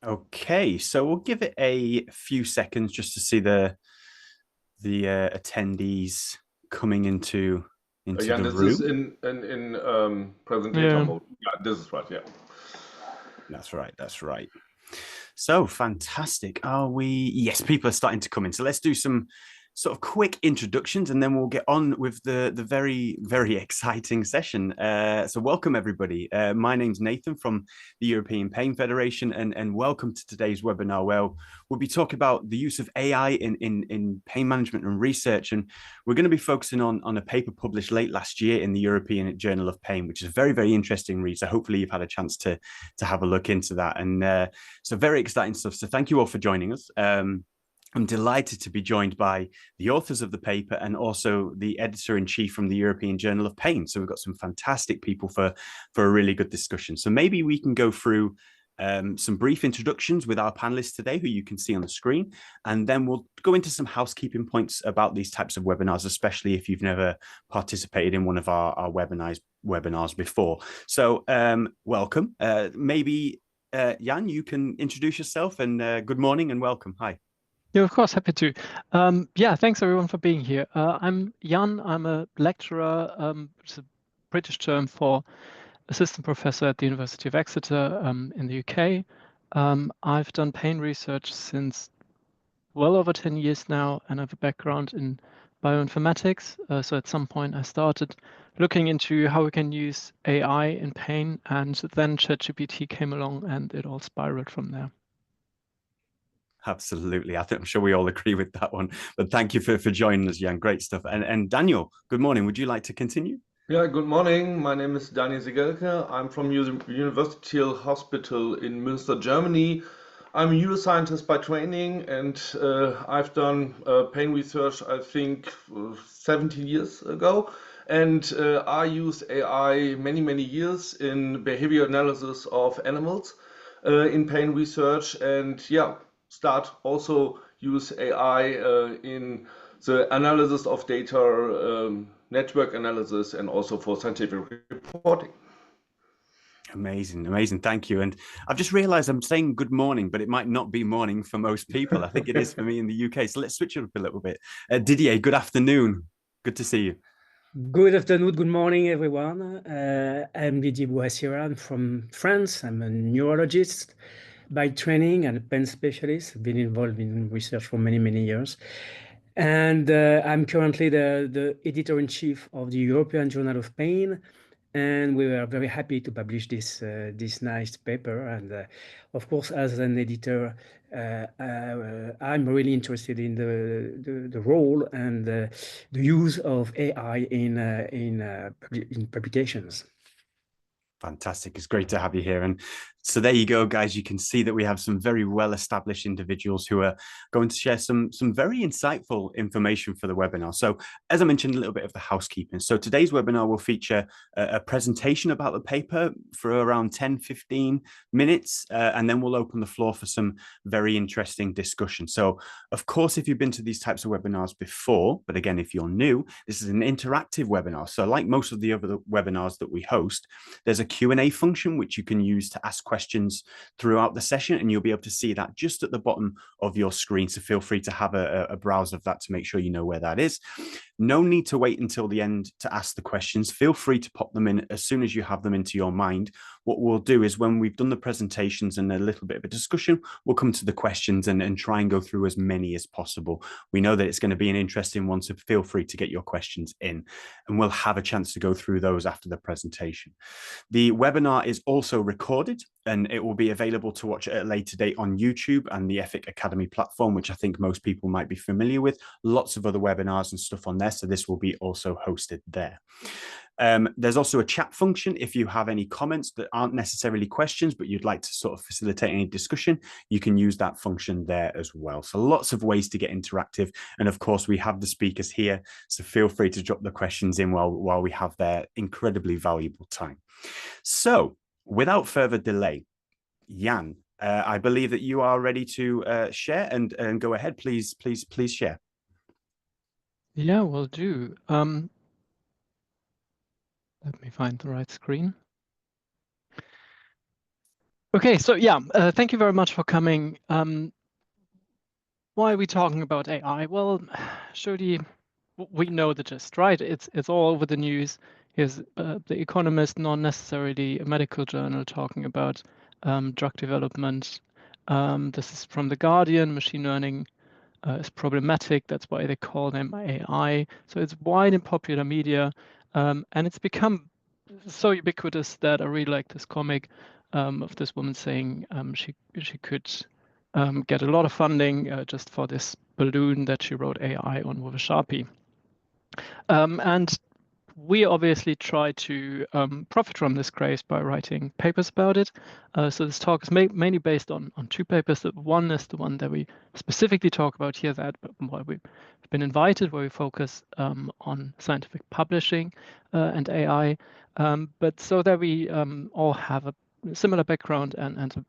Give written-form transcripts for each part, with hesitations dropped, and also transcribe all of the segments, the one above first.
Okay, so we'll give it a few seconds just to see the attendees coming into Jan, the this is room. in presentator Yeah. mode. Yeah, this is right. Yeah. That's right. That's right. So fantastic. Are we? Yes, people are starting to come in. So let's do some sort of quick introductions and then we'll get on with the very exciting session. So welcome everybody. My name's Nathan from the European Pain Federation and welcome to today's webinar where we'll be talking about the use of AI in pain management and research. And we're going to be focusing on a paper published late last year in the European Journal of Pain, which is a very interesting read. So hopefully you've had a chance to have a look into that. And so very exciting stuff. So thank you all for joining us. I'm delighted to be joined by the authors of the paper and also the editor-in-chief from the European Journal of Pain. So we've got some fantastic people for a really good discussion. So maybe we can go through some brief introductions with our panelists today, who you can see on the screen, and then we'll go into some housekeeping points about these types of webinars, especially if you've never participated in one of our webinars before. So welcome. Maybe Jan, you can introduce yourself and good morning and welcome. Hi. Yeah, of course, happy to. Yeah, thanks everyone for being here. I'm Jan. I'm a lecturer. It's a British term for assistant professor at the University of Exeter in the UK. I've done pain research since well over 10 years now, and I have a background in bioinformatics. So at some point I started looking into how we can use AI in pain, and then ChatGPT came along and it all spiraled from there. Absolutely. I'm sure we all agree with that one. But thank you for joining us, Jan. Great stuff. And Daniel, good morning. Would you like to continue? Yeah, good morning. My name is Daniel Segelke. I'm from University Hospital in Münster, Germany. I'm a neuroscientist by training, and I've done pain research, I think, 17 years ago. And I use AI many years in behavior analysis of animals in pain research. And yeah, start also use AI in the analysis of data, network analysis, and also for scientific reporting. Amazing. Thank you. And I've just realized I'm saying good morning, but it might not be morning for most people. I think it is for me in the UK. So let's switch it up a little bit. Didier, good afternoon. Good to see you. Good afternoon, good morning, everyone. I'm Didier Boassira. I'm from France. I'm a neurologist by training and a pain specialist. I've been involved in research for many years. And I'm currently the editor-in-chief of the European Journal of Pain. And we were very happy to publish this nice paper. And of course, as an editor, I'm really interested in the role and the use of AI in publications. Fantastic. It's great to have you here. And so there you go, guys. You can see that we have some very well-established individuals who are going to share some very insightful information for the webinar. So as I mentioned, a little bit of the housekeeping. So today's webinar will feature a presentation about the paper for around 10-15 minutes, and then we'll open the floor for some very interesting discussion. So of course, if you've been to these types of webinars before, but again, if you're new, this is an interactive webinar. So like most of the other webinars that we host, there's a Q&A function which you can use to ask questions throughout the session, and you'll be able to see that just at the bottom of your screen. So feel free to have a browse of that to make sure you know where that is. No need to wait until the end to ask the questions. Feel free to pop them in as soon as you have them into your mind. What we'll do is when we've done the presentations and a little bit of a discussion, we'll come to the questions and try and go through as many as possible. We know that it's going to be an interesting one, so feel free to get your questions in, and we'll have a chance to go through those after the presentation. The webinar is also recorded and it will be available to watch at a later date on YouTube and the EFIC Academy platform, which I think most people might be familiar with. Lots of other webinars and stuff on there, so this will be also hosted there. There's also a chat function. If you have any comments that aren't necessarily questions, but you'd like to sort of facilitate any discussion, you can use that function there as well. So lots of ways to get interactive. And of course, we have the speakers here, so feel free to drop the questions in while we have their incredibly valuable time. So without further delay, Jan, I believe that you are ready to share and go ahead. Please share. Yeah, will do. Let me find the right screen. Okay, so yeah, thank you very much for coming. Why are we talking about AI? Well, Shodi, we know the gist, right? It's all over the news. Here's The Economist, not necessarily a medical journal, talking about drug development. This is from The Guardian. Machine learning is problematic. That's why they call them AI. So it's wide in popular media, and it's become so ubiquitous that I really like this comic of this woman saying she could get a lot of funding just for this balloon that she wrote AI on with a Sharpie. And we obviously try to profit from this craze by writing papers about it. So this talk is mainly based on two papers. One is the one that we specifically talk about here, that why we've been invited, where we focus on scientific publishing and AI, but so that we all have a similar background and a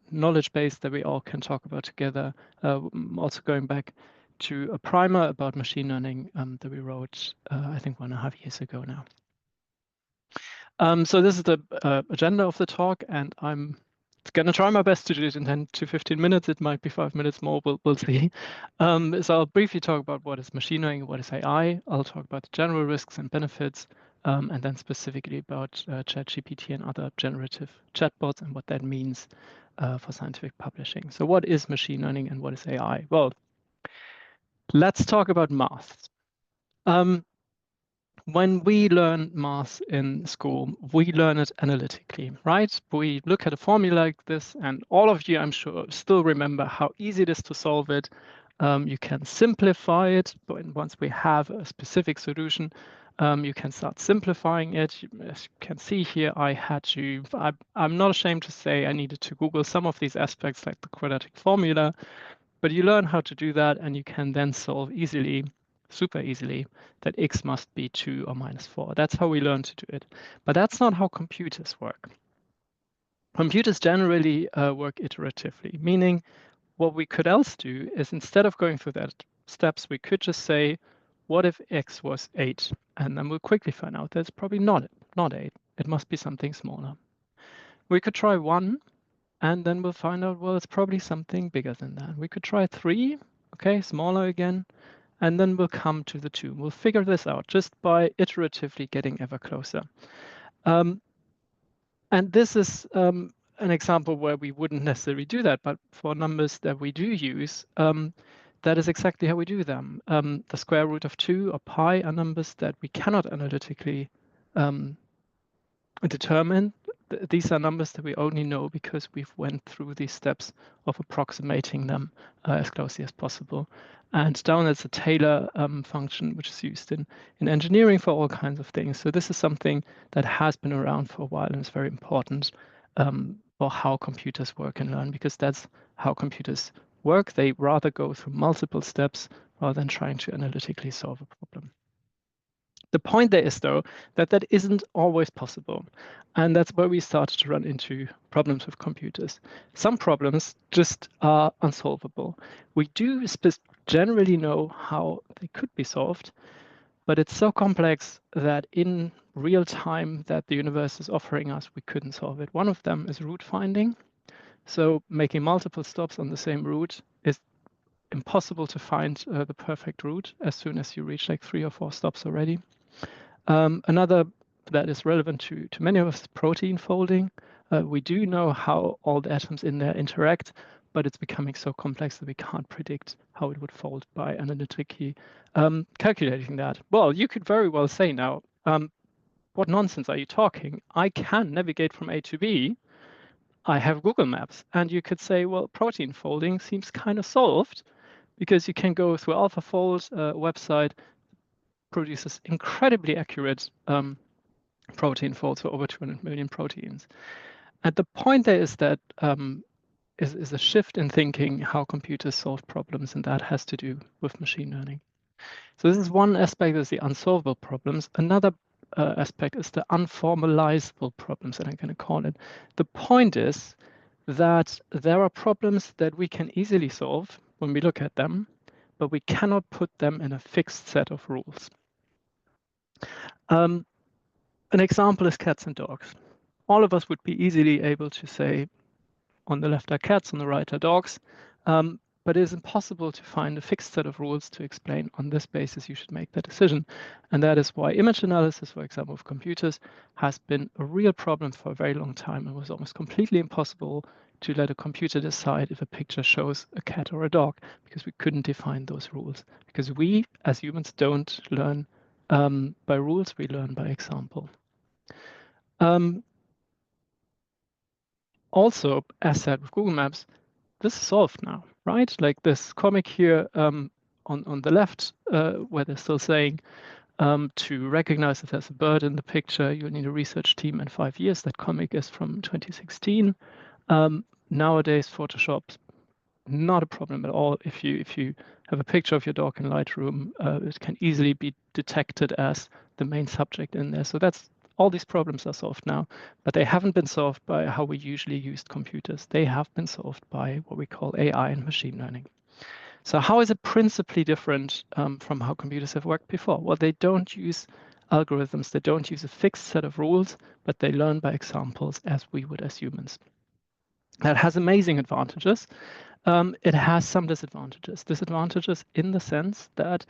knowledge base that we all can talk about together. Also going back to a primer about machine learning that we wrote, I think 1.5 years ago now. So this is the agenda of the talk, and I'm going to try my best to do it in 10 to 15 minutes. It might be 5 minutes more, we'll see. So I'll briefly talk about what is machine learning, what is AI. I'll talk about the general risks and benefits, and then specifically about ChatGPT and other generative chatbots and what that means for scientific publishing. So what is machine learning and what is AI? Well, let's talk about math. When we learn math in school, we learn it analytically, right? We look at a formula like this, and all of you, I'm sure, still remember how easy it is to solve it. You can simplify it, but once we have a specific solution, you can start simplifying it. As you can see here, I'm not ashamed to say I needed to Google some of these aspects like the quadratic formula, but you learn how to do that, and you can then solve easily, super easily, that x must be 2 or -4. That's how we learn to do it. But that's not how computers work. Computers generally work iteratively, meaning what we could else do is, instead of going through that steps, we could just say, what if x was 8? And then we'll quickly find out that it's probably not 8. It must be something smaller. We could try 1, and then we'll find out, well, it's probably something bigger than that. We could try 3, okay, smaller again, and then we'll come to the 2. We'll figure this out just by iteratively getting ever closer. And this is an example where we wouldn't necessarily do that, but for numbers that we do use, that is exactly how we do them. The square root of 2 or pi are numbers that we cannot analytically determine. These are numbers that we only know because we've went through these steps of approximating them as closely as possible. And down there's a Taylor function, which is used in engineering for all kinds of things. So this is something that has been around for a while and is very important for how computers work and learn, because that's how computers work. They rather go through multiple steps rather than trying to analytically solve a problem. The point there is, though, that that isn't always possible. And that's where we started to run into problems with computers. Some problems just are unsolvable. We do generally know how they could be solved, but it's so complex that in real time that the universe is offering us, we couldn't solve it. One of them is route finding. So making multiple stops on the same route is impossible to find the perfect route as soon as you reach like 3 or 4 stops already. Another that is relevant to many of us is protein folding. We do know how all the atoms in there interact, but it's becoming so complex that we can't predict how it would fold by analytically calculating that. Well, you could very well say now, what nonsense are you talking? I can navigate from A to B. I have Google Maps. And you could say, well, protein folding seems kind of solved because you can go through AlphaFold website, produces incredibly accurate protein folds for over 200 million proteins. And the point there is that is a shift in thinking how computers solve problems, and that has to do with machine learning. So this is one aspect, is the unsolvable problems. Another aspect is the unformalizable problems, that I'm going to call it. The point is that there are problems that we can easily solve when we look at them, but we cannot put them in a fixed set of rules. An example is cats and dogs. All of us would be easily able to say, on the left are cats, on the right are dogs. But it is impossible to find a fixed set of rules to explain on this basis you should make that decision. And that is why image analysis, for example, of computers has been a real problem for a very long time. It was almost completely impossible to let a computer decide if a picture shows a cat or a dog, because we couldn't define those rules. Because we, as humans, don't learn by rules, we learn by example. Also, as said with Google Maps, this is solved now, right? Like this comic here on the left, where they're still saying to recognize if there's a bird in the picture, you'll need a research team in 5 years. That comic is from 2016. Nowadays, Photoshop's not a problem at all. If you have a picture of your dog in Lightroom, it can easily be detected as the main subject in there. So that's all these problems are solved now, but they haven't been solved by how we usually used computers. They have been solved by what we call AI and machine learning. So how is it principally different from how computers have worked before? Well, they don't use algorithms. They don't use a fixed set of rules, but they learn by examples as we would as humans. That has amazing advantages. It has some disadvantages. Disadvantages in the sense that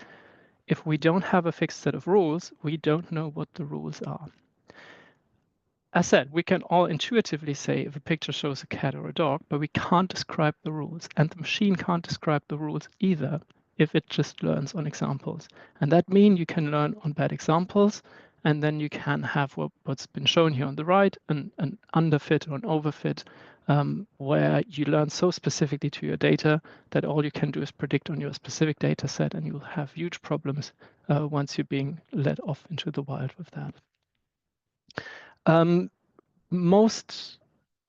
if we don't have a fixed set of rules, we don't know what the rules are. As said, we can all intuitively say if a picture shows a cat or a dog, but we can't describe the rules. And the machine can't describe the rules either if it just learns on examples. And that means you can learn on bad examples, and then you can have what's been shown here on the right, an underfit or an overfit, where you learn so specifically to your data that all you can do is predict on your specific data set, and you'll have huge problems once you're being let off into the wild with that. Most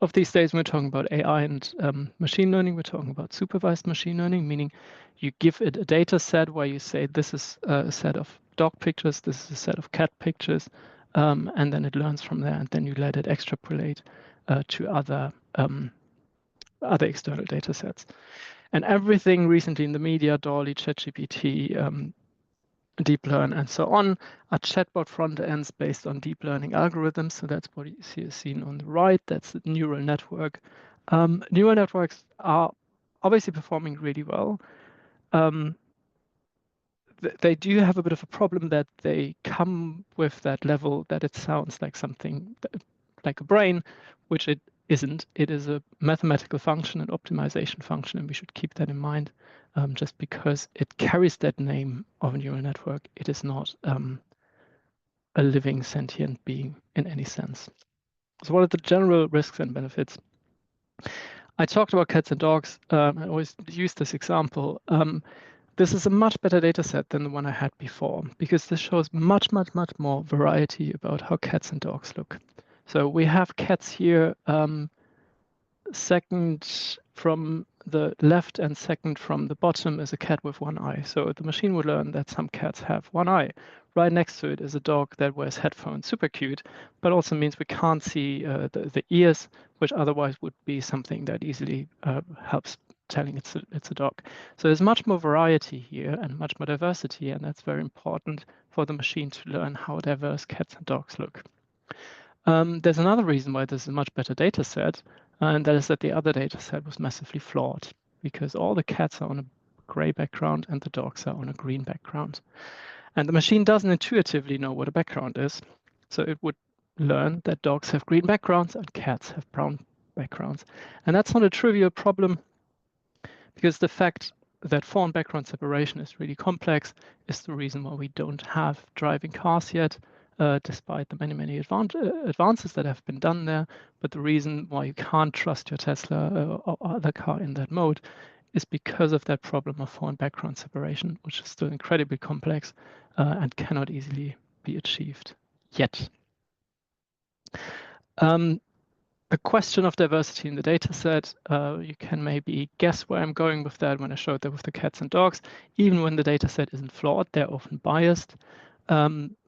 of these days, when we're talking about AI and machine learning, we're talking about supervised machine learning, meaning you give it a data set where you say, this is a set of dog pictures, this is a set of cat pictures, and then it learns from there, and then you let it extrapolate to other external data sets. And everything recently in the media, DALL-E, ChatGPT, deep learn, and so on, are chatbot front ends based on deep learning algorithms. So that's what you see seen on the right. That's the neural network. Neural networks are obviously performing really well. They do have a bit of a problem that they come with that level that it sounds like something like a brain, which it isn't. It is a mathematical function, an optimization function, and we should keep that in mind. Just because it carries that name of a neural network, it is not a living sentient being in any sense. So what are the general risks and benefits? I talked about cats and dogs. I always use this example. This is a much better data set than the one I had before, because this shows much, much, much more variety about how cats and dogs look. So we have cats here, second from the left and second from the bottom is a cat with one eye. So the machine would learn that some cats have one eye. Right next to it is a dog that wears headphones, super cute, but also means we can't see the ears, which otherwise would be something that easily helps telling it's a dog. So there's much more variety here and much more diversity, and that's very important for the machine to learn how diverse cats and dogs look. There's another reason why this is a much better data set, and that is that the other data set was massively flawed, because all the cats are on a gray background and the dogs are on a green background. And the machine doesn't intuitively know what a background is. So it would learn that dogs have green backgrounds and cats have brown backgrounds. And that's not a trivial problem, because the fact that fore and background separation is really complex is the reason why we don't have driving cars yet, despite the many advances that have been done there. But the reason why you can't trust your Tesla or other car in that mode is because of that problem of fore and background separation, which is still incredibly complex and cannot easily be achieved yet. The question of diversity in the data set, you can maybe guess where I'm going with that when I showed that with the cats and dogs. Even when the data set isn't flawed, they're often biased.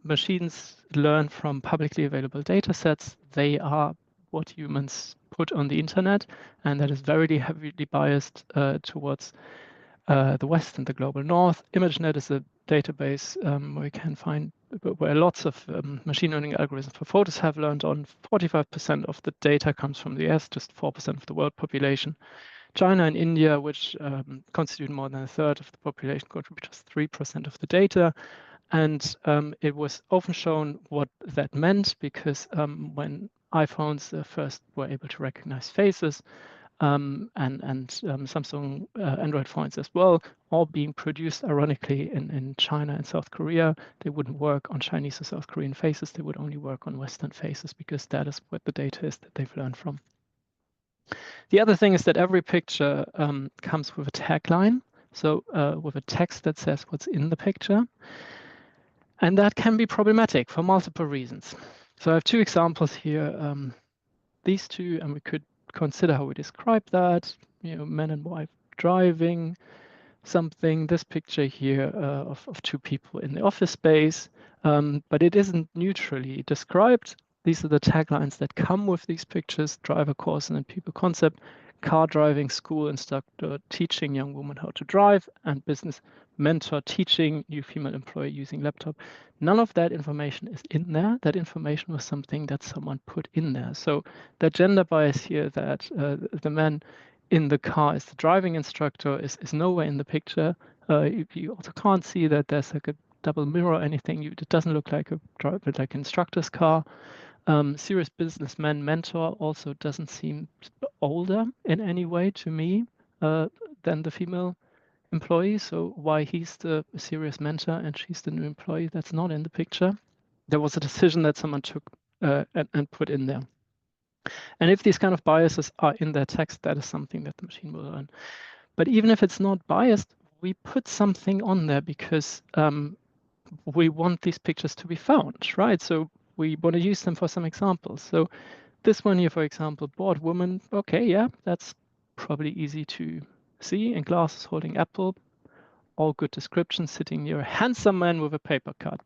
Machines learn from publicly available data sets. They are what humans put on the internet, and that is very heavily biased towards the West and the global North. ImageNet is a database where you can find where lots of machine learning algorithms for photos have learned on. 45% of the data comes from the US, just 4% of the world population. China and India, which constitute more than a third of the population, contribute just 3% of the data. And it was often shown what that meant, because when iPhones first were able to recognize faces, and Samsung Android phones as well, all being produced ironically in China and South Korea, they wouldn't work on Chinese or South Korean faces. They would only work on Western faces, because that is what the data is that they've learned from. The other thing is that every picture comes with a tagline, so with a text that says what's in the picture. And that can be problematic for multiple reasons. So I have two examples here. These two, and we could consider how we describe that. Man and wife driving something. This picture here of two people in the office space, but it isn't neutrally described. These are the taglines that come with these pictures: driver course and people concept, car driving school instructor teaching young woman how to drive, and business mentor teaching new female employee using laptop. None of that information is in there. That information was something that someone put in there. So that gender bias here, that the man in the car is the driving instructor, is nowhere in the picture. You also can't see that there's like a double mirror or anything. It doesn't look like a driver, like an instructor's car. Serious businessman mentor also doesn't seem older in any way to me than the female employee. So why he's the serious mentor and she's the new employee, that's not in the picture. There was a decision that someone took and put in there. And if these kind of biases are in their text, that is something that the machine will learn. But even if it's not biased, we put something on there because we want these pictures to be found, right? So we want to use them for some examples. So this one here, for example, bored woman. Okay, yeah, that's probably easy to see. In glasses, holding apple. All good descriptions, sitting near a handsome man with a paper cut.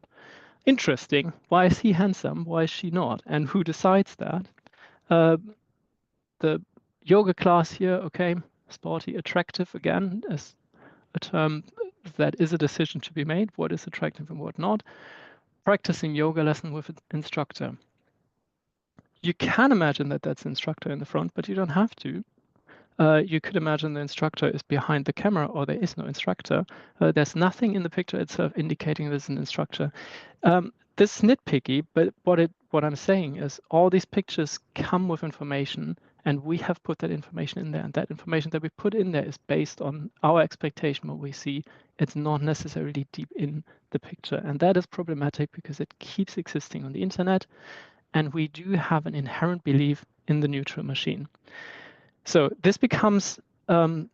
Interesting. Why is he handsome? Why is she not? And who decides that? The yoga class here, okay, sporty, attractive, again, is a term that is a decision to be made. What is attractive and what not? Practicing yoga lesson with an instructor. You can imagine that that's instructor in the front, but you don't have to. You could imagine the instructor is behind the camera, or there is no instructor. There's nothing in the picture itself indicating there's an instructor. This is nitpicky, but what I'm saying is all these pictures come with information, and we have put that information in there. And that information that we put in there is based on our expectation, what we see. It's not necessarily deep in the picture. And that is problematic because it keeps existing on the internet. And we do have an inherent belief in the neutral machine. So this becomes a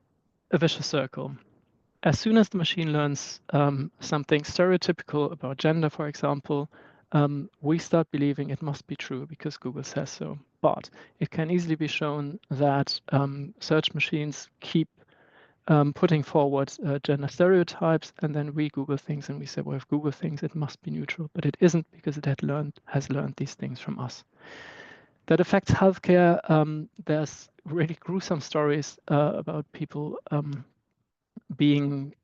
vicious circle. As soon as the machine learns something stereotypical about gender, for example, we start believing it must be true because Google says so. But it can easily be shown that search machines keep putting forward gender stereotypes, and then we Google things and we say, well, if Google thinks it must be neutral, but it isn't because it has learned these things from us. That affects healthcare. There's really gruesome stories about people being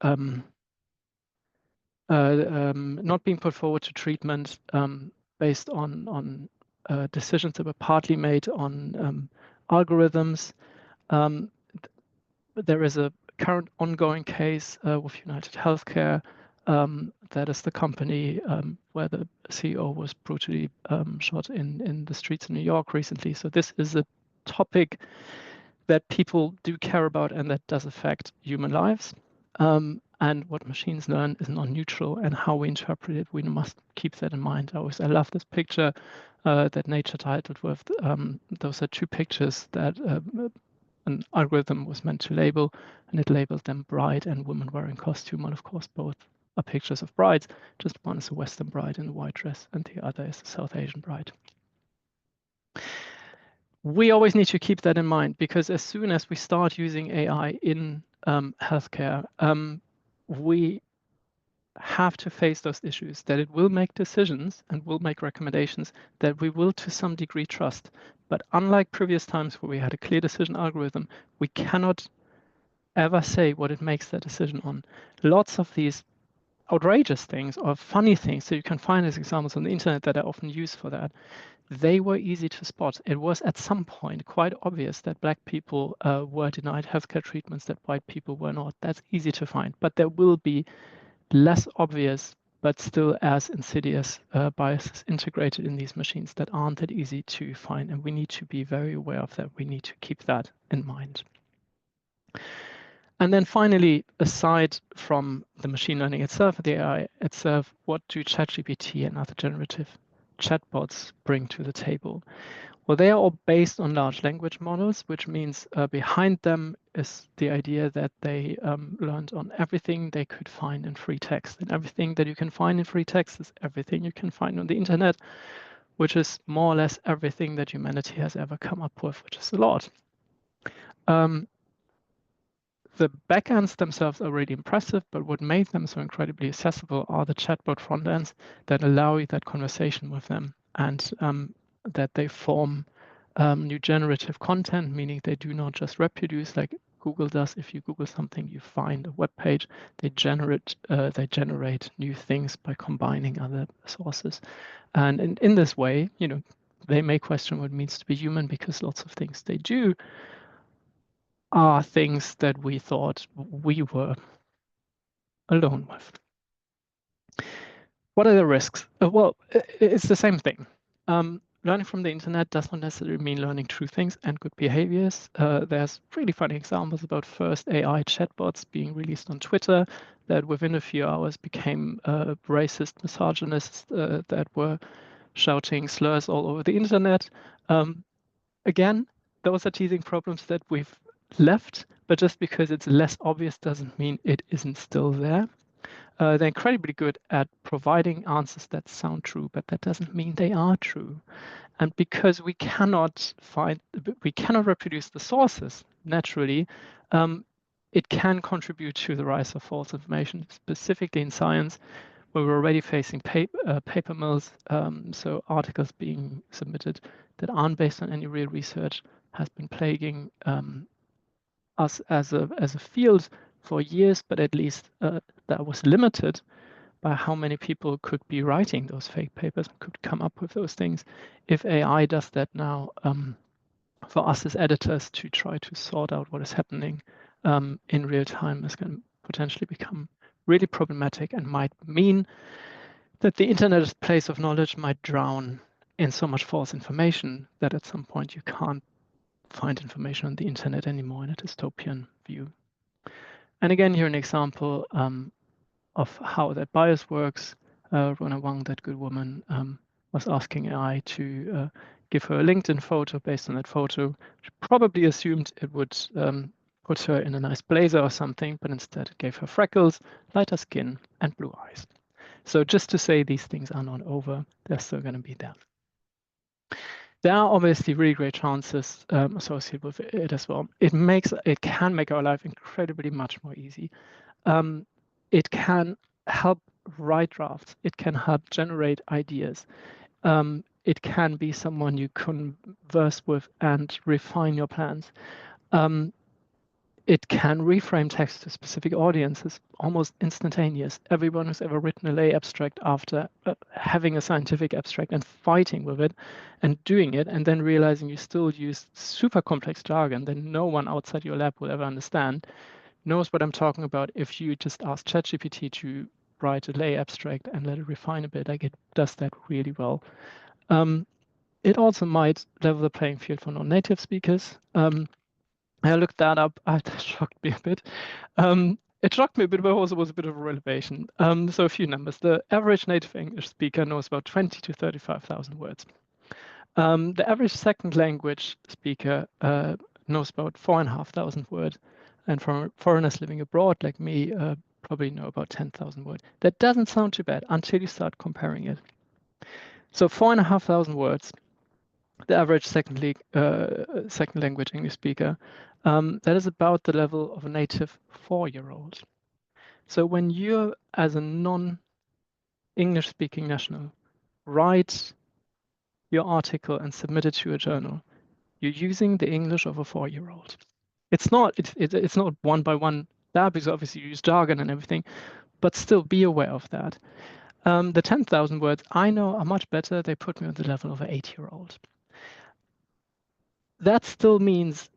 not being put forward to treatment based on decisions that were partly made on algorithms. There is a current ongoing case with United Healthcare. That is the company where the CEO was brutally shot in the streets of New York recently. So this is a topic that people do care about and that does affect human lives. And what machines learn is not neutral, and how we interpret it, we must keep that in mind. I love this picture that Nature titled with. Those are two pictures that an algorithm was meant to label, and it labeled them bride and woman wearing costume. And of course, both are pictures of brides. Just one is a Western bride in a white dress, and the other is a South Asian bride. We always need to keep that in mind, because as soon as we start using AI in healthcare, we have to face those issues, that it will make decisions and will make recommendations that we will to some degree trust. But unlike previous times where we had a clear decision algorithm, we cannot ever say what it makes that decision on. Lots of these outrageous things or funny things. So you can find these examples on the internet that are often used for that. They were easy to spot. It was at some point quite obvious that Black people were denied healthcare treatments that white people were not. That's easy to find. But there will be less obvious, but still as insidious biases integrated in these machines that aren't that easy to find. And we need to be very aware of that. We need to keep that in mind. And then finally, aside from the machine learning itself, the AI itself, what do ChatGPT and other generative chatbots bring to the table? Well, they are all based on large language models, which means behind them is the idea that they learned on everything they could find in free text. And everything that you can find in free text is everything you can find on the internet, which is more or less everything that humanity has ever come up with, which is a lot. The backends themselves are really impressive, but what made them so incredibly accessible are the chatbot front ends that allow you that conversation with them, and that they form new generative content, meaning they do not just reproduce like Google does. If you Google something, you find a web page. They generate new things by combining other sources, and in this way, they may question what it means to be human, because lots of things they do are things that we thought we were alone with. What are the risks? Well, it's the same thing. Learning from the internet does not necessarily mean learning true things and good behaviors. There's really funny examples about first AI chatbots being released on Twitter that within a few hours became racist misogynists that were shouting slurs all over the internet. Again, those are teething problems that we've left, but just because it's less obvious doesn't mean it isn't still there. They're incredibly good at providing answers that sound true, but that doesn't mean they are true. And because we cannot reproduce the sources naturally, it can contribute to the rise of false information, specifically in science, where we're already facing paper mills. So articles being submitted that aren't based on any real research has been plaguing us as a field for years, but at least that was limited by how many people could be writing those fake papers, could come up with those things. If AI does that now, for us as editors to try to sort out what is happening in real time is going to potentially become really problematic, and might mean that the internet's place of knowledge might drown in so much false information that at some point you can't find information on the internet anymore in a dystopian view. And again, here an example of how that bias works. Rona Wang, that good woman, was asking AI to give her a LinkedIn photo based on that photo. She probably assumed it would put her in a nice blazer or something, but instead it gave her freckles, lighter skin, and blue eyes. So just to say these things are not over, they're still going to be there. There are obviously really great chances associated with it as well. It can make our life incredibly much more easy. It can help write drafts. It can help generate ideas. It can be someone you converse with and refine your plans. It can reframe text to specific audiences almost instantaneous. Everyone who's ever written a lay abstract after having a scientific abstract and fighting with it and doing it, and then realizing you still use super complex jargon that no one outside your lab will ever understand, knows what I'm talking about if you just ask ChatGPT to write a lay abstract and let it refine a bit. Like, it does that really well. It also might level the playing field for non-native speakers. I looked that up. That shocked me a bit. It shocked me a bit, but also was a bit of a revelation. So a few numbers. The average native English speaker knows about 20 to 35,000 words. The average second language speaker knows about 4,500 words. And for foreigners living abroad like me, probably know about 10,000 words. That doesn't sound too bad until you start comparing it. So 4,500 words, the average second language English speaker, that is about the level of a native 4-year-old. So when you, as a non-English speaking national, write your article and submit it to a journal, you're using the English of a 4-year-old. It's not one by one that, because obviously you use jargon and everything, but still be aware of that. The 10,000 words I know are much better. They put me on the level of an 8-year-old. That still means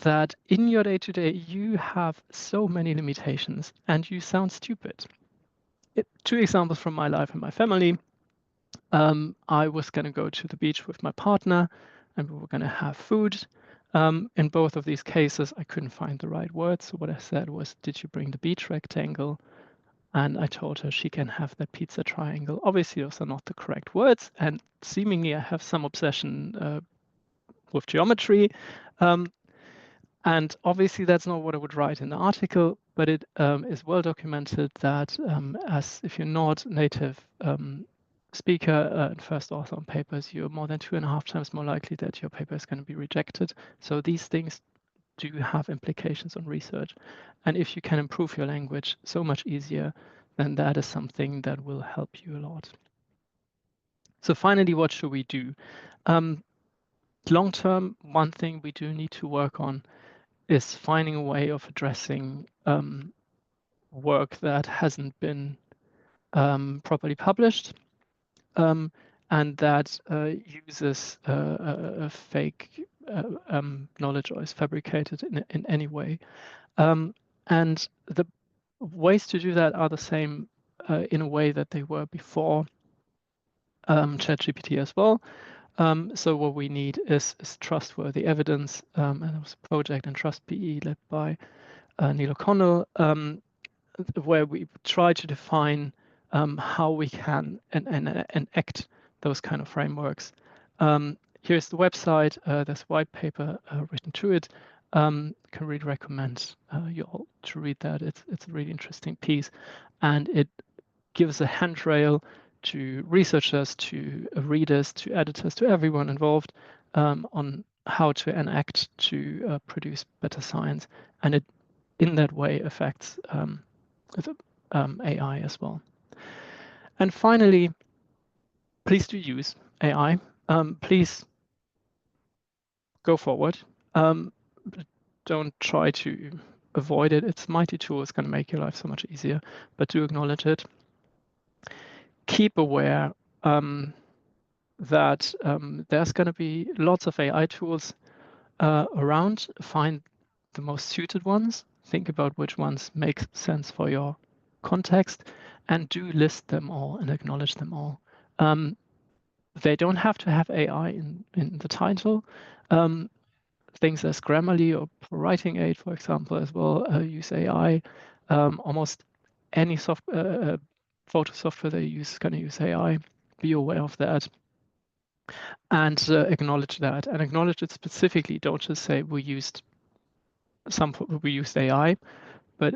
that in your day-to-day, you have so many limitations and you sound stupid. 2 examples from my life and my family. I was going to go to the beach with my partner and we were going to have food. In both of these cases, I couldn't find the right words. So what I said was, did you bring the beach rectangle? And I told her she can have that pizza triangle. Obviously, those are not the correct words. And seemingly, I have some obsession with geometry. And obviously, that's not what I would write in the article, but it is well documented that as if you're not native speaker and first author on papers, you're more than 2.5 times more likely that your paper is going to be rejected. So these things do have implications on research. And if you can improve your language so much easier, then that is something that will help you a lot. So finally, what should we do? Long term, one thing we do need to work on is finding a way of addressing work that hasn't been properly published and that uses a fake knowledge or is fabricated in any way. And the ways to do that are the same in a way that they were before ChatGPT as well. So what we need is trustworthy evidence, and there was a project in TrustPE led by Neil O'Connell, where we try to define how we can enact those kind of frameworks. Here's the website. There's a white paper written to it. Can really recommend you all to read that. It's a really interesting piece, and it gives a handrail to researchers, to readers, to editors, to everyone involved on how to enact to produce better science, and it in that way affects AI as well. And finally, please do use AI. Please go forward. Don't try to avoid it. It's a mighty tool. It's going to make your life so much easier, but do acknowledge it. Keep aware that there's going to be lots of AI tools around. Find the most suited ones. Think about which ones make sense for your context, and do list them all and acknowledge them all. They don't have to have AI in the title. Things as Grammarly or Writing Aid, for example, as well, use AI. Almost any photo software they use is going to use AI. Be aware of that. And acknowledge that. And acknowledge it specifically. Don't just say we used AI, but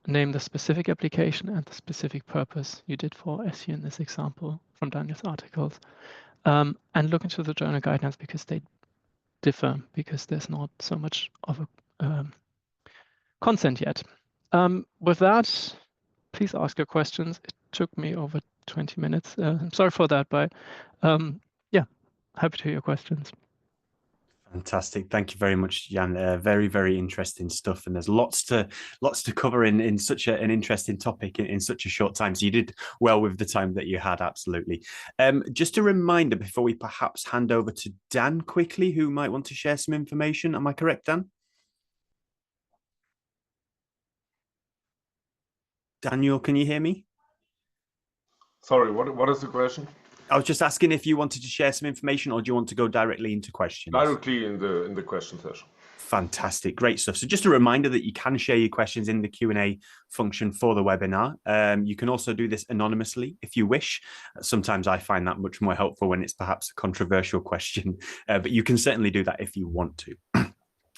name the specific application and the specific purpose you did for, as here in this example from Daniel's articles. And look into the journal guidelines because they differ, because there's not so much of a consent yet. With that, please ask your questions. It took me over 20 minutes. I'm sorry for that, but yeah, happy to hear your questions. Fantastic. Thank you very much, Jan. Very, very interesting stuff. And there's lots to cover in such an interesting topic in such a short time. So you did well with the time that you had, absolutely. Just a reminder before we perhaps hand over to Dan quickly, who might want to share some information. Am I correct, Dan? Daniel, can you hear me? Sorry, what is the question? I was just asking if you wanted to share some information, or do you want to go directly into questions? Directly in the question session. Fantastic, great stuff. So just a reminder that you can share your questions in the Q&A function for the webinar. You can also do this anonymously if you wish. Sometimes I find that much more helpful when it's perhaps a controversial question, but you can certainly do that if you want to.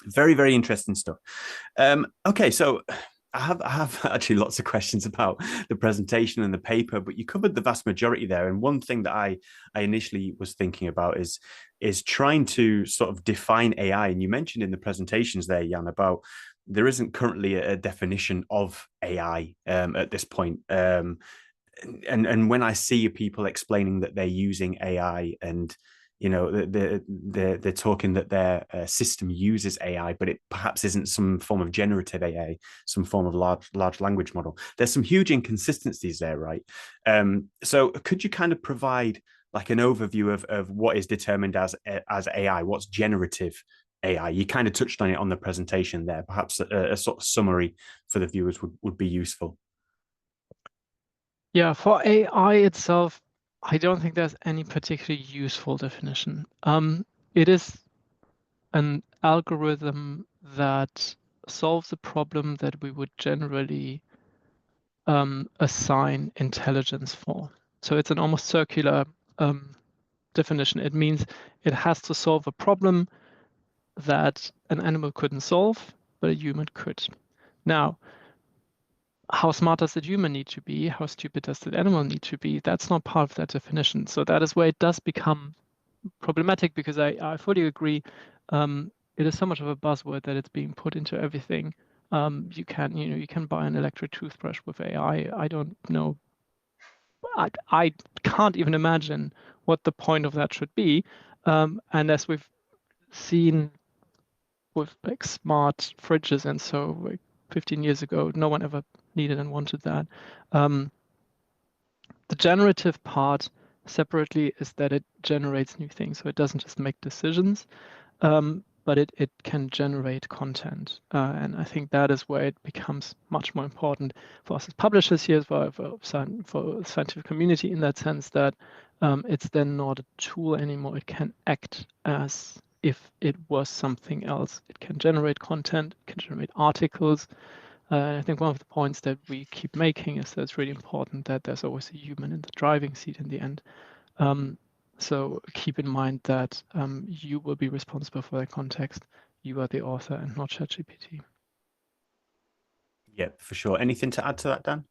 Very, very interesting stuff. Okay, so I have actually lots of questions about the presentation and the paper, but you covered the vast majority there. And one thing that I initially was thinking about is trying to sort of define AI. And you mentioned in the presentations there, Jan, about there isn't currently a definition of AI at this point. And when I see people explaining that they're using AI and you know, they're talking that their system uses AI, but it perhaps isn't some form of generative AI, some form of large language model. There's some huge inconsistencies there, right? So could you kind of provide like an overview of what is determined as AI, what's generative AI? You kind of touched on it on the presentation there. Perhaps a sort of summary for the viewers would be useful. Yeah, for AI itself, I don't think there's any particularly useful definition. It is an algorithm that solves a problem that we would generally assign intelligence for. So it's an almost circular definition. It means it has to solve a problem that an animal couldn't solve, but a human could. Now, how smart does the human need to be? How stupid does the animal need to be? That's not part of that definition. So that is where it does become problematic, because I fully agree. It is so much of a buzzword that it's being put into everything. You can buy an electric toothbrush with AI. I don't know. I can't even imagine what the point of that should be. And as we've seen with like smart fridges and so, like 15 years ago, no one ever needed and wanted that. The generative part separately is that it generates new things. So it doesn't just make decisions, but it can generate content. And I think that is where it becomes much more important for us as publishers here, for the scientific community, in that sense that it's then not a tool anymore. It can act as if it was something else. It can generate content, it can generate articles. I think one of the points that we keep making is that it's really important that there's always a human in the driving seat in the end. So keep in mind that you will be responsible for that context. You are the author and not ChatGPT. Yeah, for sure. Anything to add to that, Dan?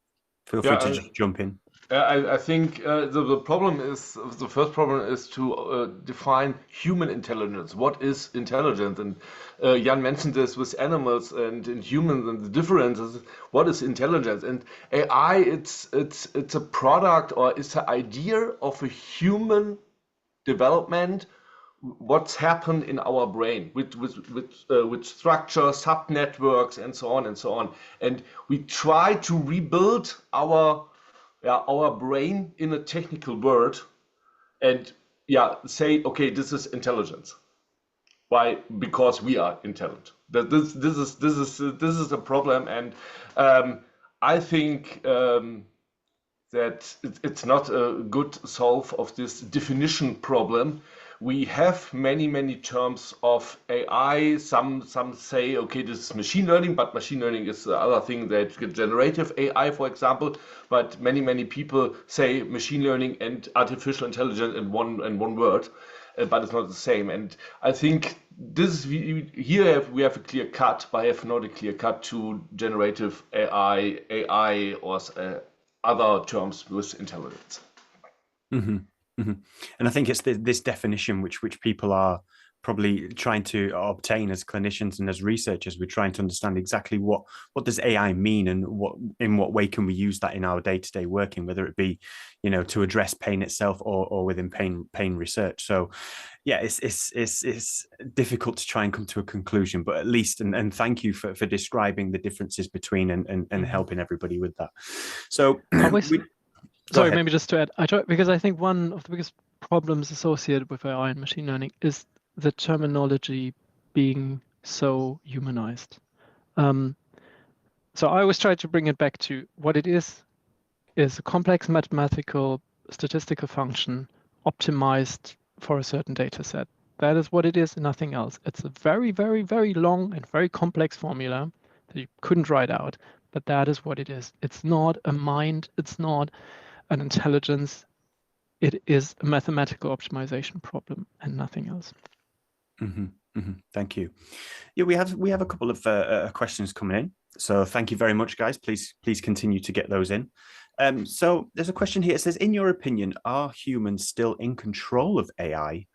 Feel free to just jump in. I think the problem is, the first problem is to define human intelligence. What is intelligence? And Jan mentioned this with animals and humans and the differences. What is intelligence? And AI, it's a product, or it's an idea of a human development. What's happened in our brain with structure, subnetworks, and so on and so on. And we try to rebuild our brain in a technical word, and say, okay, this is intelligence. Why? Because we are intelligent. This is a problem, and I think that it's not a good solve of this definition problem. We have many terms of AI. Some say, okay, this is machine learning, but machine learning is the other thing, that generative AI, for example. But many people say machine learning and artificial intelligence in one word, but it's not the same. And I think this here we have a clear cut, but I have not a clear cut to generative AI or other terms with intelligence. Mm-hmm. Mm-hmm. And I think it's this definition which people are probably trying to obtain as clinicians and as researchers. We're trying to understand exactly what does AI mean, and in what way can we use that in our day-to-day working, whether it be, you know, to address pain itself or within pain research. So yeah, it's difficult to try and come to a conclusion, but at least, and thank you for describing the differences between and helping everybody with that. So sorry, maybe just to add, because I think one of the biggest problems associated with AI and machine learning is the terminology being so humanized. So I always try to bring it back to what it is a complex mathematical statistical function optimized for a certain data set. That is what it is, and nothing else. It's a very, very, very long and very complex formula that you couldn't write out, but that is what it is. It's not a mind, it's not an intelligence. It is a mathematical optimization problem and nothing else. Mm-hmm, mm-hmm. Thank you. Yeah, we have a couple of questions coming in. So thank you very much, guys. Please continue to get those in. So there's a question here. It says, in your opinion, are humans still in control of AI,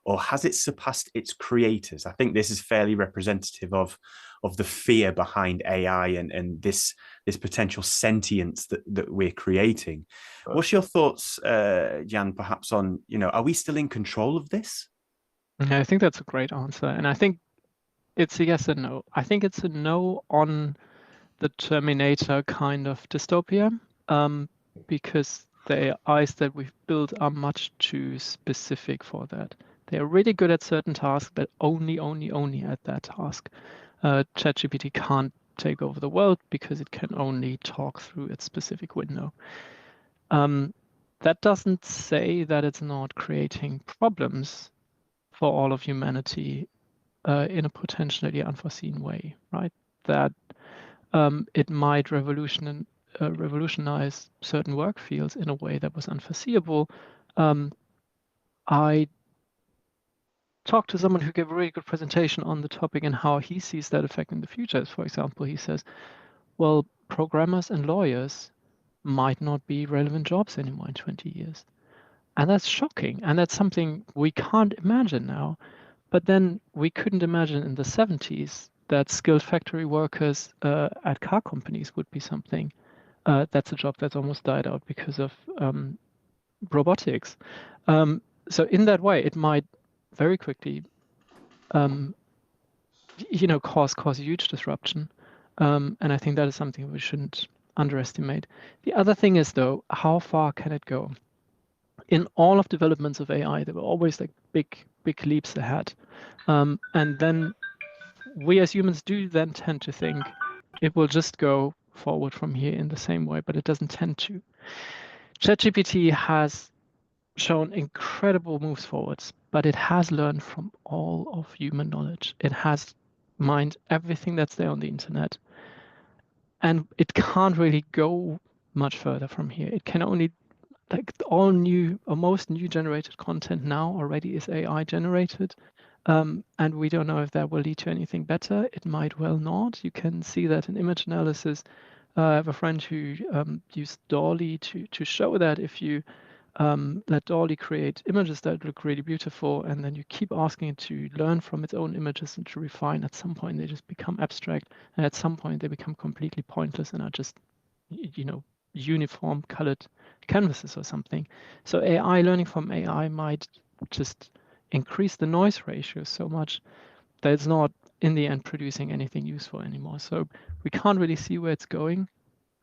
or has it surpassed its creators? I think this is fairly representative of the fear behind AI and this this potential sentience that we're creating. What's your thoughts, Jan, perhaps on, are we still in control of this? Yeah, I think that's a great answer. And I think it's a yes and no. I think it's a no on the Terminator kind of dystopia, because the AIs that we've built are much too specific for that. They are really good at certain tasks, but only at that task. ChatGPT can't take over the world because it can only talk through its specific window. That doesn't say that it's not creating problems for all of humanity in a potentially unforeseen way, right? That it might revolutionize certain work fields in a way that was unforeseeable. I talked to someone who gave a really good presentation on the topic and how he sees that affecting the future. For example, he says, well, programmers and lawyers might not be relevant jobs anymore in 20 years. And that's shocking. And that's something we can't imagine now. But then we couldn't imagine in the 70s that skilled factory workers at car companies would be something. That's a job that's almost died out because of robotics. So in that way, it might very quickly, cause huge disruption. And I think that is something we shouldn't underestimate. The other thing is, though, how far can it go? In all of developments of AI, there were always like big leaps ahead. And then we as humans do then tend to think it will just go forward from here in the same way, but it doesn't tend to. ChatGPT has shown incredible moves forwards, but it has learned from all of human knowledge. It has mined everything that's there on the internet. And it can't really go much further from here. It can only, like all new or most new generated content now already is AI generated. And we don't know if that will lead to anything better. It might well not. You can see that in image analysis. I have a friend who used DALL-E to show that if you let DALL-E create images that look really beautiful, and then you keep asking it to learn from its own images and to refine, at some point they just become abstract, and at some point they become completely pointless and are just, uniform colored canvases or something. So AI learning from AI might just increase the noise ratio so much that it's not in the end producing anything useful anymore. So we can't really see where it's going,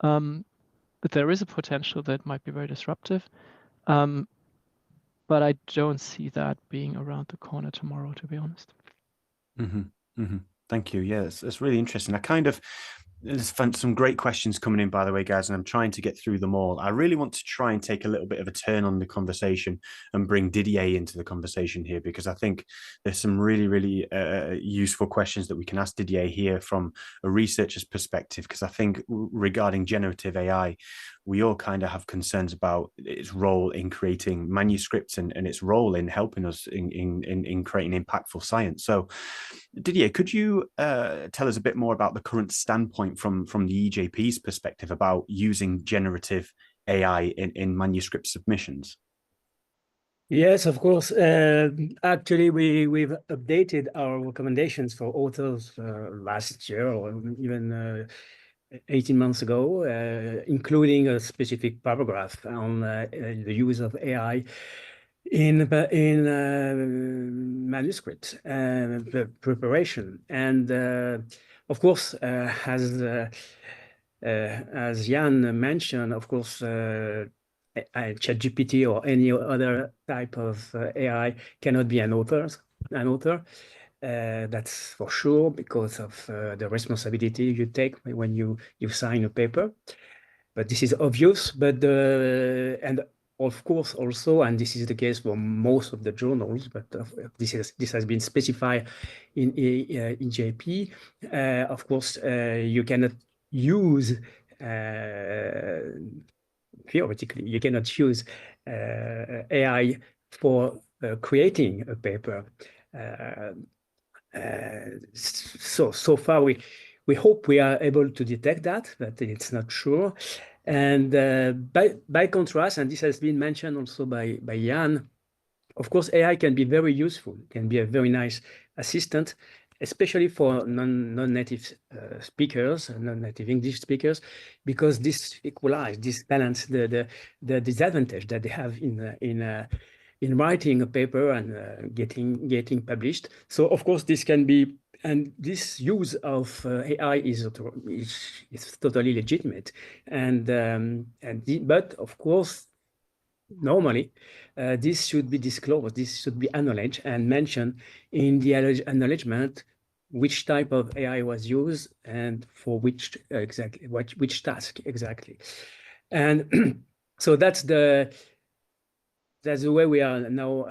but there is a potential that might be very disruptive. But I don't see that being around the corner tomorrow, to be honest. Thank you. Yeah, it's really interesting. There's some great questions coming in, by the way, guys, and I'm trying to get through them all. I really want to try and take a little bit of a turn on the conversation and bring Didier into the conversation here, because I think there's some really, really useful questions that we can ask Didier here from a researcher's perspective, because I think regarding generative AI, we all kind of have concerns about its role in creating manuscripts and its role in helping us in creating impactful science. So Didier, could you tell us a bit more about the current standpoint from the EJP's perspective about using generative AI in manuscript submissions? Yes, of course. Actually, we've updated our recommendations for authors last year or even 18 months ago, including a specific paragraph on the use of AI in manuscript preparation. And of course, as Jan mentioned, of course, ChatGPT or any other type of AI cannot be an author. That's for sure, because of the responsibility you take when you sign a paper. But this is obvious. But and of course also, and this is the case for most of the journals, but this has been specified in EJP. Of course, you cannot use theoretically, you cannot use AI for creating a paper. So far, we hope we are able to detect that, but it's not sure. And by contrast, and this has been mentioned also by Jan, of course, AI can be very useful, can be a very nice assistant. especially for non-native speakers, non-native English speakers, because this equalize, this balance the disadvantage that they have in writing a paper and getting published. So of course this can be, and this use of AI is totally legitimate, but of course normally this should be disclosed, this should be acknowledged and mentioned in the acknowledgement which type of AI was used and for which exactly, which task exactly. And so that's the way we are now.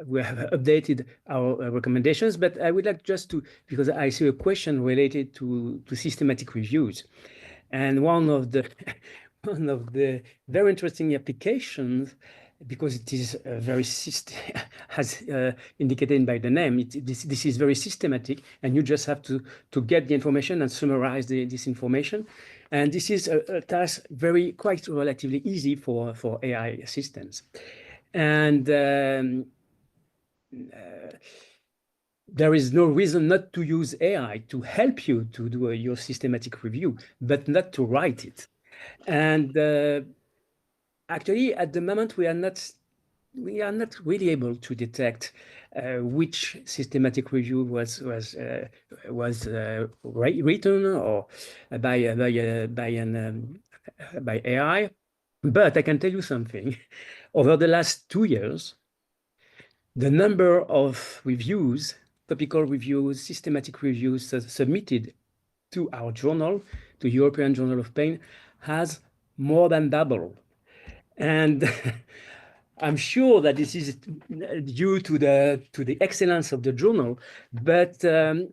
We have updated our recommendations, but I would like just to, because I see a question related to systematic reviews, and one of the very interesting applications, because it is very as indicated by the name, this is very systematic, and you just have to get the information and summarize this information, and this is a task quite relatively easy for AI systems, and there is no reason not to use AI to help you to do your systematic review, but not to write it. And actually, at the moment, we are not really able to detect which systematic review was written or by AI. But I can tell you something. Over the last 2 years, the number of reviews, topical reviews, systematic reviews submitted to our journal, to European Journal of Pain, has more than doubled. And I'm sure that this is due to the excellence of the journal, but I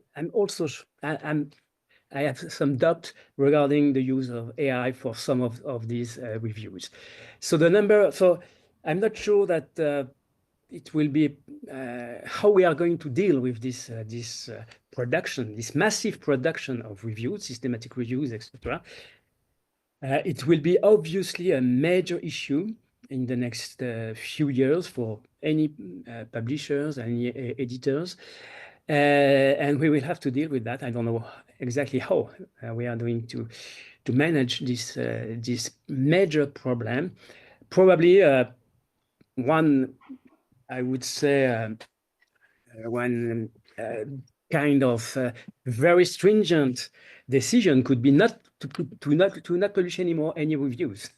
have some doubt regarding the use of AI for some of these reviews. So I'm not sure that it will be how we are going to deal with this production, this massive production of reviews, systematic reviews, etc. It will be obviously a major issue in the next few years for any publishers, any editors, and we will have to deal with that. I don't know exactly how we are going to manage this major problem. Probably one, I would say, one kind of very stringent decision could be not to not publish anymore any reviews,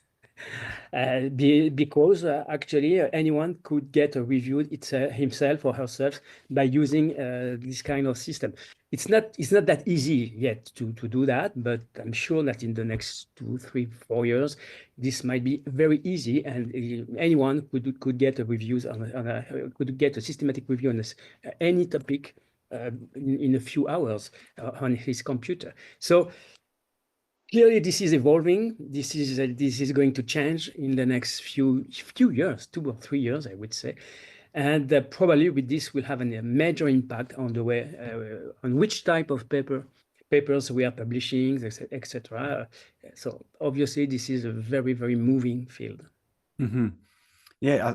because actually anyone could get a review himself or herself by using this kind of system. It's not that easy yet to do that, but I'm sure that in the next 2, 3, 4 years, this might be very easy, and anyone could get a reviews could get a systematic review on any topic in a few hours on his computer. So clearly, this is evolving. This is going to change in the next few years, 2 or 3 years, I would say, and probably with this will have a major impact on the way on which type of papers we are publishing, etc. So obviously, this is a very, very moving field. Mm-hmm. Yeah,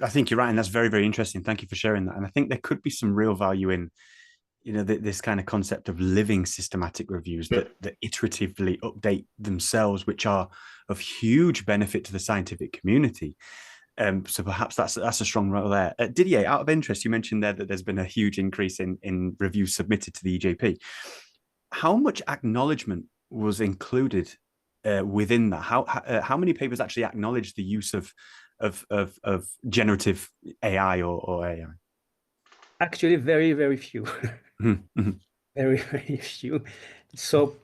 I think you're right, and that's very, very interesting. Thank you for sharing that. And I think there could be some real value in, this kind of concept of living systematic reviews that iteratively update themselves, which are of huge benefit to the scientific community. So perhaps that's a strong role there. Didier, out of interest, you mentioned there that there's been a huge increase in reviews submitted to the EJP. How much acknowledgement was included within that? How many papers actually acknowledge the use of generative AI or AI? Actually, very, very few. Mm-hmm. Very, very few. So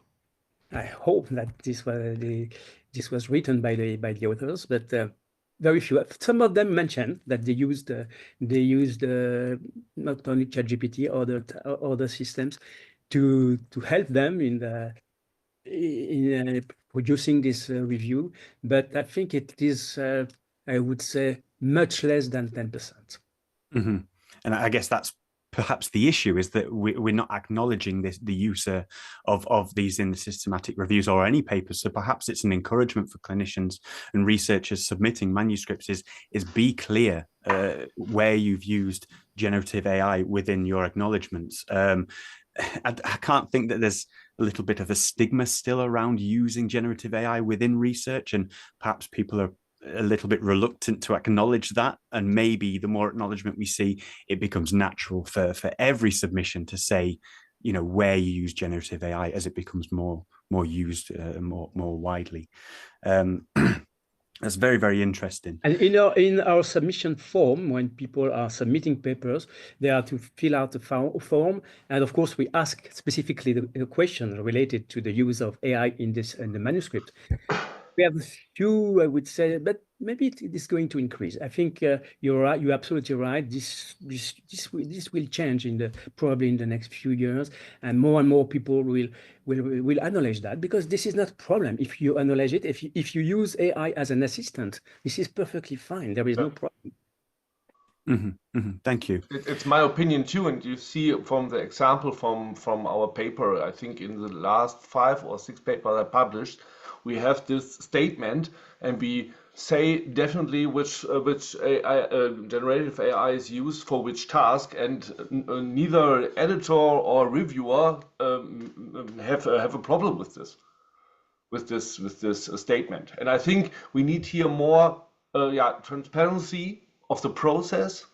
I hope that this was written by the authors, but very few. Some of them mentioned that they used not only ChatGPT or other systems to help them in producing this review, but I think it is I would say much less than 10%. Mm-hmm. And I guess that's perhaps the issue is that we're not acknowledging the use of these in the systematic reviews or any papers. So perhaps it's an encouragement for clinicians and researchers submitting manuscripts is be clear where you've used generative AI within your acknowledgements. I can't think that there's a little bit of a stigma still around using generative AI within research, and perhaps people are a little bit reluctant to acknowledge that. And maybe the more acknowledgement we see, it becomes natural for every submission to say, you know, where you use generative AI as it becomes more used more widely. That's very, very interesting. And in our submission form, when people are submitting papers, they are to fill out the form. And of course, we ask specifically the question related to the use of AI in the manuscript. We have a few, I would say, but maybe it is going to increase. I think you're right. You're absolutely right. This will change probably in the next few years, and more people will acknowledge that, because this is not a problem. If you acknowledge it, if you use AI as an assistant, this is perfectly fine. There is no problem. Mm-hmm, mm-hmm. Thank you. It's my opinion too, and you see from the example from our paper, I think in the last 5 or 6 papers I published, we have this statement, and we say definitely which AI, generative AI is used for which task, and neither editor or reviewer have a problem with this statement. And I think we need here more transparency of the process,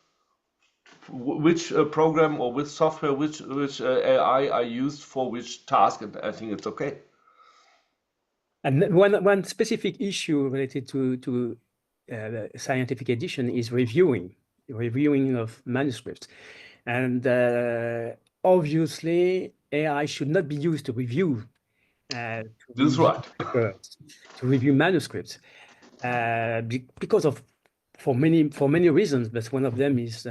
which program or which software, which AI are used for which task, and I think it's okay. And one specific issue related to scientific edition is reviewing of manuscripts, and obviously AI should not be used to review. That's right. To review manuscripts, because of for many reasons, but one of them is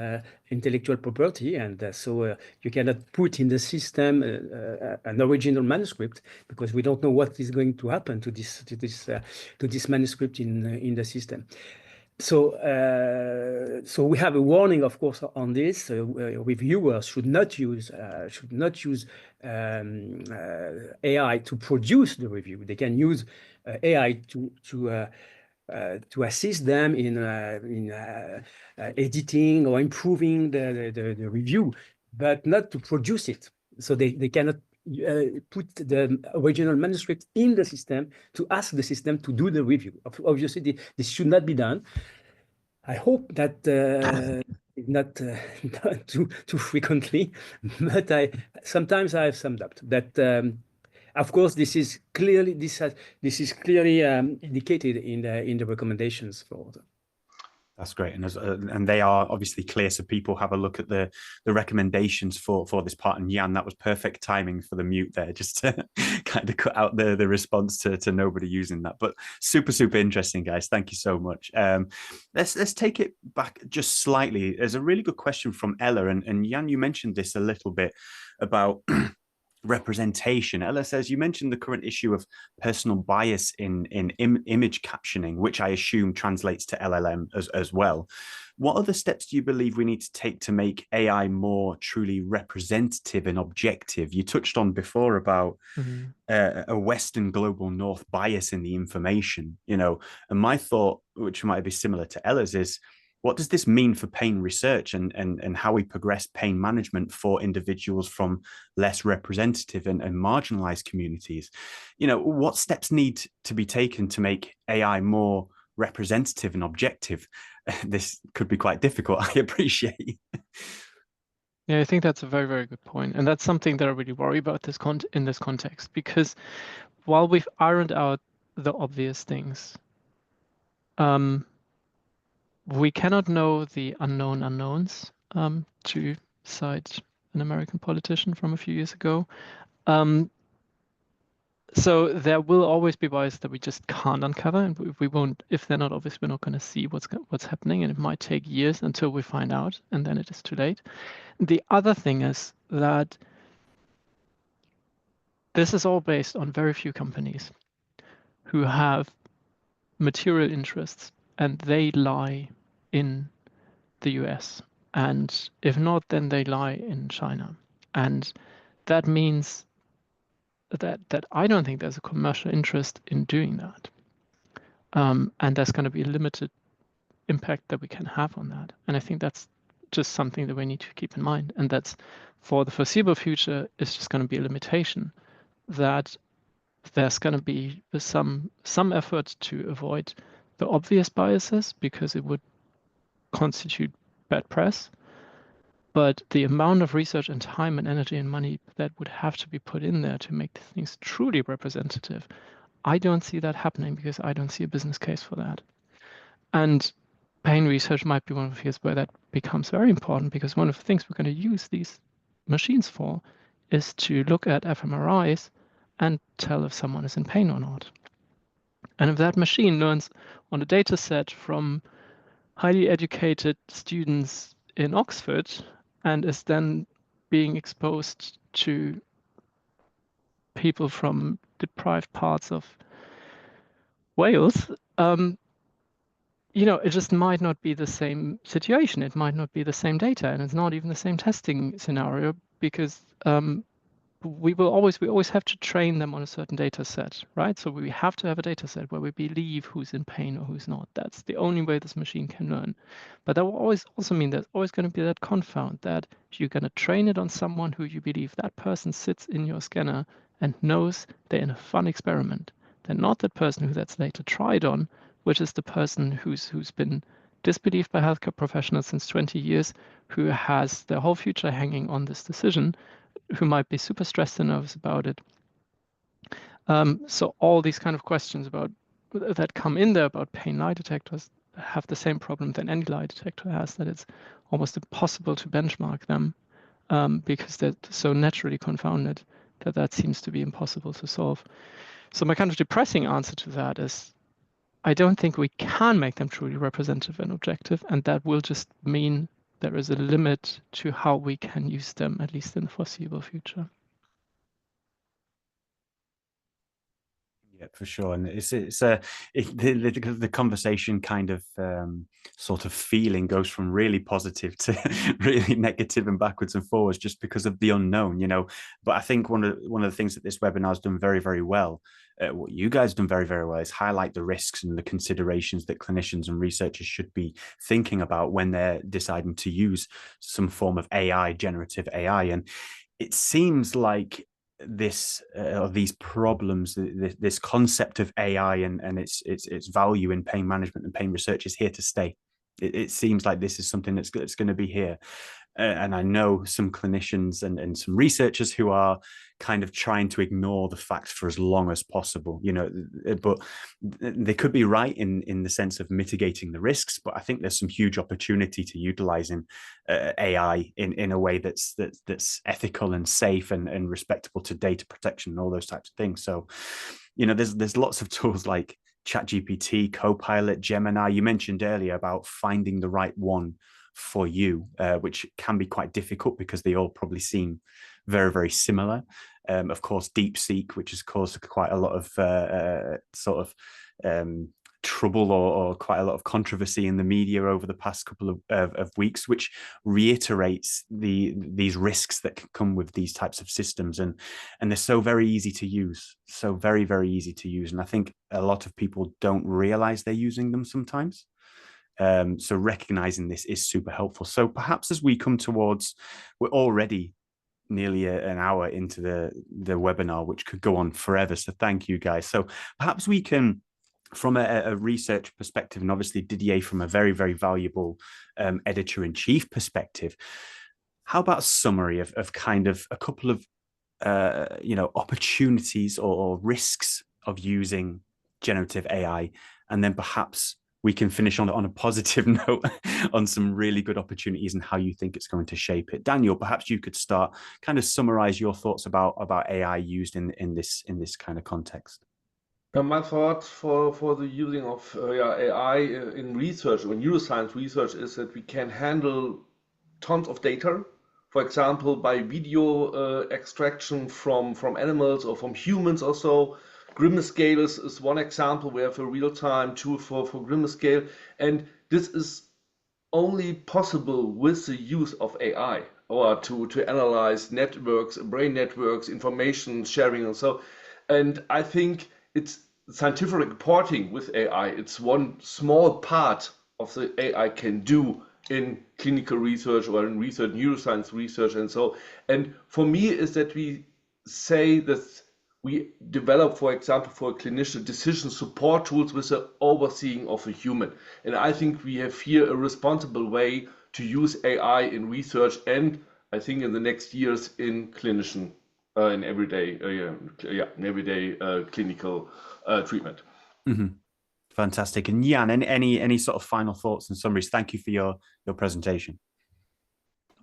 intellectual property, and so you cannot put in the system an original manuscript, because we don't know what is going to happen to this manuscript in the system. So we have a warning, of course, on this. Reviewers should not use AI to produce the review. They can use AI to assist them in editing or improving the review, but not to produce it. So they cannot put the original manuscript in the system to ask the system to do the review. Obviously, this should not be done. I hope that not too frequently, but sometimes I have some doubt that. Of course, this is clearly indicated in the recommendations for. That's great, and they are obviously clear, so people have a look at the recommendations for this part. And Jan, that was perfect timing for the mute there, just to kind of cut out the response to nobody using that. But super interesting, guys. Thank you so much. Let's take it back just slightly. There's a really good question from Ella, and Jan, you mentioned this a little bit about representation. Ella says, you mentioned the current issue of personal bias in image captioning, which I assume translates to LLM as well. What other steps do you believe we need to take to make AI more truly representative and objective? You touched on before about a Western global North bias in the information, you know, and my thought, which might be similar to Ella's, is what does this mean for pain research and how we progress pain management for individuals from less representative and marginalized communities? You know, what steps need to be taken to make AI more representative and objective? This could be quite difficult, I appreciate. Yeah, I think that's a very, very good point. And that's something that I really worry about in this context, because while we've ironed out the obvious things, we cannot know the unknown unknowns, to cite an American politician from a few years ago. So there will always be bias that we just can't uncover, and we won't, if they're not obvious, we're not going to see what's happening, and it might take years until we find out, and then it is too late. The other thing is that this is all based on very few companies who have material interests, and they lie in the US And if not, then they lie in China. And that means that I don't think there's a commercial interest in doing that. And there's going to be a limited impact that we can have on that. And I think that's just something that we need to keep in mind. And that's for the foreseeable future, it's just going to be a limitation that there's going to be some effort to avoid the obvious biases because it would constitute bad press. But the amount of research and time and energy and money that would have to be put in there to make things truly representative, I don't see that happening because I don't see a business case for that. And pain research might be one of the fields where that becomes very important, because one of the things we're going to use these machines for is to look at fMRIs and tell if someone is in pain or not. And if that machine learns on a data set from highly educated students in Oxford and is then being exposed to people from deprived parts of Wales, it just might not be the same situation. It might not be the same data, and it's not even the same testing scenario, because we always have to train them on a certain data set, right? So we have to have a data set where we believe who's in pain or who's not. That's the only way this machine can learn. But that will always also mean there's always going to be that confound that you're going to train it on someone who you believe that person sits in your scanner and knows they're in a fun experiment. They're not that person who that's later tried on, which is the person who's been disbelieved by healthcare professionals since 20 years, who has their whole future hanging on this decision, who might be super stressed and nervous about it. So all these kind of questions about that come in there about pain lie detectors have the same problem that any lie detector has, that it's almost impossible to benchmark them because they're so naturally confounded that seems to be impossible to solve. So my kind of depressing answer to that is, I don't think we can make them truly representative and objective, and that will just mean there is a limit to how we can use them, at least in the foreseeable future. Yeah, for sure. And the conversation kind of sort of feeling goes from really positive to really negative and backwards and forwards just because of the unknown, But I think one of the things that this webinar has done very, very well, what you guys have done very, very well, is highlight the risks and the considerations that clinicians and researchers should be thinking about when they're deciding to use some form of AI, generative AI. And it seems like these problems, this concept of AI and its value in pain management and pain research is here to stay. It seems like this is something that's going to be here. And I know some clinicians and some researchers who are kind of trying to ignore the facts for as long as possible, but they could be right in the sense of mitigating the risks. But I think there's some huge opportunity to utilizing AI in a way that's ethical and safe and respectable to data protection and all those types of things. So, there's lots of tools like ChatGPT, Copilot, Gemini. You mentioned earlier about finding the right one for you, which can be quite difficult because they all probably seem very, very similar. Of course, DeepSeek, which has caused quite a lot of trouble or quite a lot of controversy in the media over the past couple of weeks, which reiterates these risks that can come with these types of systems. And they're so very easy to use, so very, very easy to use. And I think a lot of people don't realize they're using them sometimes. So recognizing this is super helpful. So perhaps as we come towards, we're already nearly an hour into the webinar, which could go on forever. So thank you, guys. So perhaps we can, from a research perspective, and obviously Didier from a very, very valuable editor-in-chief perspective, how about a summary of kind of a couple of opportunities or risks of using generative AI, and then perhaps we can finish on a positive note on some really good opportunities and how you think it's going to shape it. Daniel, perhaps you could start, kind of summarize your thoughts about AI used in this kind of context. My thoughts for the using of AI in research or neuroscience research is that we can handle tons of data. For example, by video extraction from animals or from humans or so. Grimace scale is one example. We have a real-time tool for Grimace scale, and this is only possible with the use of AI, or to analyze networks, brain networks, information sharing, and so. And I think it's scientific reporting with AI. It's one small part of the AI can do in clinical research or in research, neuroscience research, and so. And for me, is that we say that we develop, for example, for clinician decision support tools with the overseeing of a human. And I think we have here a responsible way to use AI in research, and I think in the next years in clinician, in everyday, clinical treatment. Mm-hmm. Fantastic. And Jan, any sort of final thoughts and summaries? Thank you for your presentation.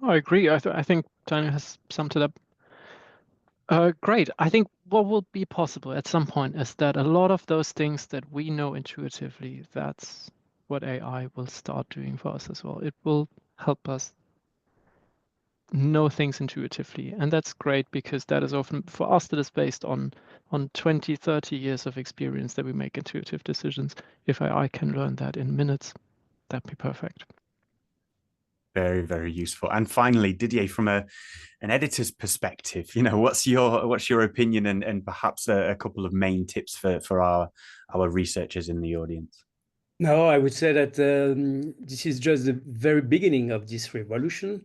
I agree. I think Daniel has summed it up. Great. I think what will be possible at some point is that a lot of those things that we know intuitively, that's what AI will start doing for us as well. It will help us know things intuitively. And that's great, because that is often, for us, that is based on 20, 30 years of experience that we make intuitive decisions. If AI can learn that in minutes, that'd be perfect. Very, very useful. And finally, Didier, from an editor's perspective, what's your opinion and perhaps a couple of main tips for our researchers in the audience? No, I would say that this is just the very beginning of this revolution.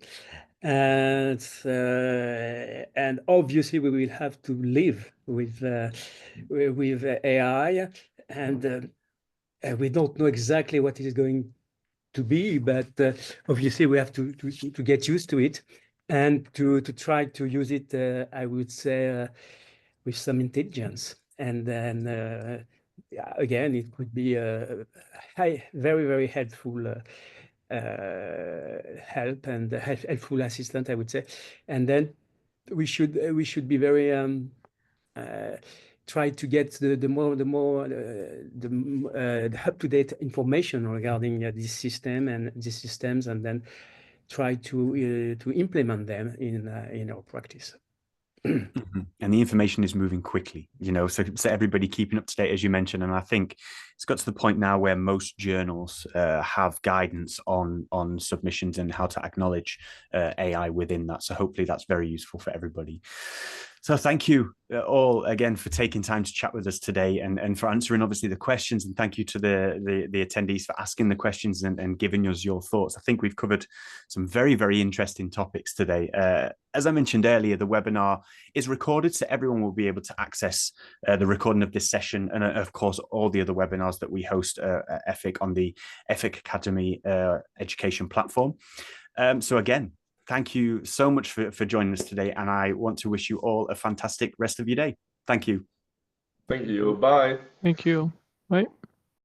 And obviously we will have to live with AI, and we don't know exactly what it is going to be, but obviously we have to get used to it and to try to use it, I would say, with some intelligence. And then again, it could be a very, very helpful help and helpful assistant, I would say. And then we should be very try to get the up-to-date information regarding this system and these systems, and then try to implement them in our practice. Mm-hmm. And the information is moving quickly, so everybody keeping up to date, as you mentioned. And I think it's got to the point now where most journals have guidance on submissions and how to acknowledge AI within that. So hopefully that's very useful for everybody. So thank you all again for taking time to chat with us today and for answering obviously the questions, and thank you to the attendees for asking the questions and giving us your thoughts. I think we've covered some very, very interesting topics today. As I mentioned earlier, the webinar is recorded, so everyone will be able to access the recording of this session, and of course all the other webinars that we host at EFIC on the EFIC Academy education platform. So again, thank you so much for joining us today, and I want to wish you all a fantastic rest of your day. Thank you. Thank you. Bye. Thank you. Bye.